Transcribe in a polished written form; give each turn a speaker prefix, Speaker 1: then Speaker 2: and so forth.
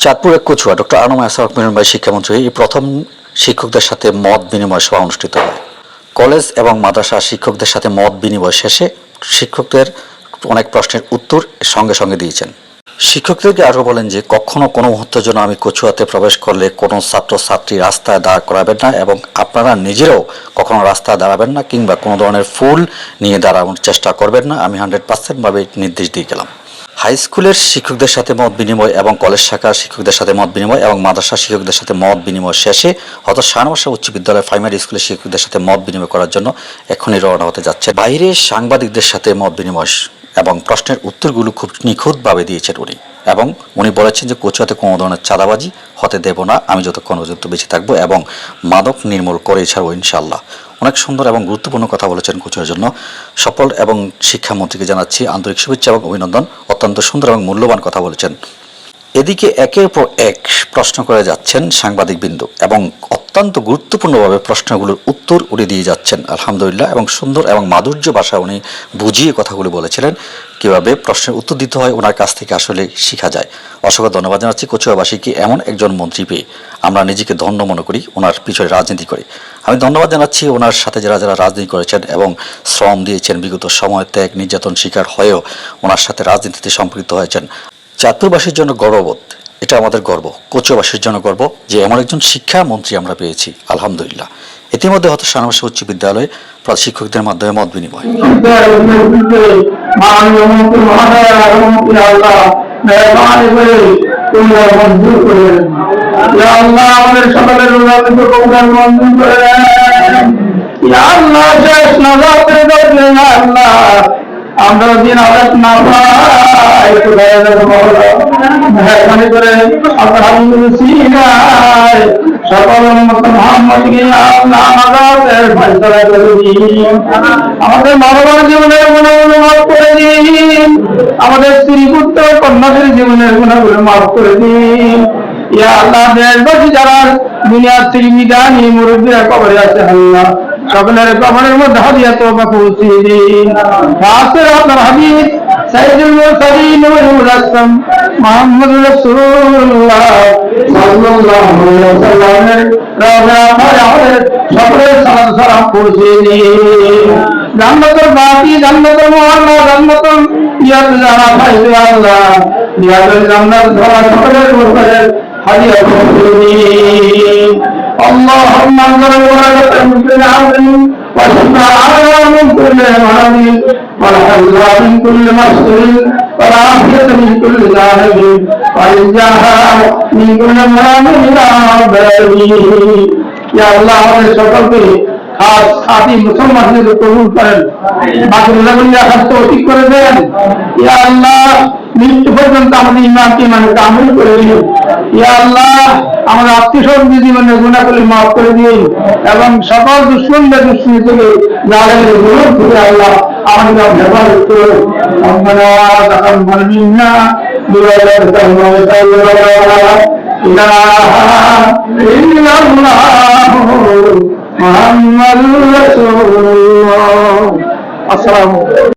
Speaker 1: চাঁদপুরের কচুয়া ডক্টর আনম আসাফ মিলন ভাই শিক্ষামন্ত্রী এই প্রথম শিক্ষকদের সাথে মত বিনিময় সভা অনুষ্ঠিত হয়। কলেজ এবং মাদ্রাসা শিক্ষকদের সাথে মত বিনিময় শেষে শিক্ষকদের অনেক প্রশ্নের উত্তর সঙ্গে সঙ্গে দিয়েছেন। শিক্ষকদেরকে আরও বলেন যে কখনো কোনো মুহূর্তের জন্য আমি কচুয়াতে প্রবেশ করলে কোনো ছাত্রছাত্রী রাস্তায় দাঁড় করাবেন না এবং আপনারা নিজেরাও কখনো রাস্তায় দাঁড়াবেন না কিংবা কোনো ধরনের ফুল নিয়ে দাঁড়ানোর চেষ্টা করবেন না। আমি 100% নির্দেশ দিয়ে গেলাম। হাই স্কুলের শিক্ষকদের সাথে মত বিনিময় এবং কলেজ শাখার শিক্ষকদের সাথে মত বিনিময় এবং মাদ্রাসা শিক্ষকদের সাথে মত বিনিময় শেষে হয়তো শাহনবাসা উচ্চ বিদ্যালয় প্রাইমারি স্কুলের শিক্ষকদের সাথে মত বিনিময় করার জন্য এখনই রওনা হতে যাচ্ছে। বাইরে সাংবাদিকদের সাথে মত বিনিময় এবং প্রশ্নের উত্তরগুলো খুব নিখুঁতভাবে দিয়েছেন উনি এবং উনি বলেছেন যে কচুয়াতে কোনো ধরনের চাঁদাবাজি হতে দেব না আমি যতক্ষণ পর্যন্ত বেঁচে থাকবো এবং মাদক নির্মূল করে ছাড়বো ইনশাল্লাহ। অনেক সুন্দর এবং গুরুত্বপূর্ণ কথা বলেছেন কচুয়ার জন্য সফল এবং শিক্ষামন্ত্রীকে জানাচ্ছি আন্তরিক শুভেচ্ছা এবং অভিনন্দন। অত্যন্ত সুন্দর এবং মূল্যবান কথা বলেছেন। এদিকে একের পর এক প্রশ্ন করে যাচ্ছেন সাংবাদিকবৃন্দ এবং অত্যন্ত গুরুত্বপূর্ণভাবে প্রশ্নগুলোর উত্তর উড়ে দিয়ে যাচ্ছেন আলহামদুলিল্লাহ এবং সুন্দর এবং মাধুর্য ভাষা উনি বুঝিয়ে কথাগুলো বলেছিলেন। কীভাবে প্রশ্নের উত্তর দিতে হয় ওনার কাছ থেকে আসলে শেখা যায়। অসংখ্য ধন্যবাদ জানাচ্ছি কচুয়াবাসীকে। এমন একজন মন্ত্রী পেয়ে আমরা নিজেকে ধন্য মনে করি ওনার পিছনে রাজনীতি করি। আমি ধন্যবাদ জানাচ্ছি ওনার সাথে যারা যারা রাজনীতি করেছেন এবং শ্রম দিয়েছেন বিগত সময় ত্যাগ নির্যাতন শিকার হয়েও ওনার সাথে রাজনীতিতে সম্পৃক্ত হয়েছেন। চাঁদপুরবাসীর জন্য গর্ববোধ, এটা আমাদের গর্ব। কচুয়াবাসীর জন্য গর্ব যে এমন একজন শিক্ষামন্ত্রী আমরা পেয়েছি আলহামদুলিল্লাহ। ইতিমধ্যে হয়তো শাহনবাসা উচ্চ বিদ্যালয়ে শিক্ষকদের মাধ্যমে মত বিনিময়
Speaker 2: আমরা দিন আলাপ না পাই মেহরবানি করে সকল মোহাম্মদকে আল্লাহ ফয়সালা করে দিন। আমাদের মানব জীবনের গুণাগুলো মাফ করে দিন। আমাদের স্ত্রী পুত্র কন্যাদের জীবনের গুণাগুলো মাফ করে দিন। ইয়া আল্লাহ দেশবাসী যারা দুনিয়ার থেকে বিদায় নিয়ে মুরব্বীরা কবরে আছে আল্লাহ সকলের কবরের মধ্যে হাদিয়া তওবা পৌঁছিয়ে দিন। খাসের আপনার হাবিব সাইয়্যিদুল মুরসালিন ওয়াল আসলাম মুহাম্মদুর রাসূলুল্লাহ সাল্লাল্লাহু আলাইহি ওয়াসাল্লামের রওজা মুবারকের সকলের সালাম পৌঁছিয়ে দিন। জান্নাতুল বাকি জান্নাতুল মুআল্লা জান্নাতুল ইয়াদ যারা পাইবে আল্লাহ ইয়াদুল জান্নাত ধরা সকলের মধ্যে হাদিয়া পৌঁছিয়ে দিন। اللهم انظر ورقة من كل عمل وشفاعة من كل مرض والحل من كل مشكل والعافية من كل ذنب والجاه من كل مرض يا رب العالمين। يا الله আমাদের সকলকে খাস খাঁটি মুসলমানদের কবুল করেন। বাকিগুলো হাত তৌফিক করে দেন। ইয়া আল্লাহ মৃত্যু পর্যন্ত আমাদের ইমানকে কামিল করে দিন। ইয়া আল্লাহ আমাদের আত্মীয় জীবনের গুণাগুলি মাফ করে দিন এবং সকল দুশ্মনদের দুশ্মনী থেকে জালেমের বিরোধ থেকে আল্লাহ আমাদের হেফাজত করুন। রব্বানা তাকাব্বাল মিন্না বিরাহমাতিকা ইয়া মুহাম্মাদুর রাসূলুল্লাহ। আসসালামু আলাইকুম।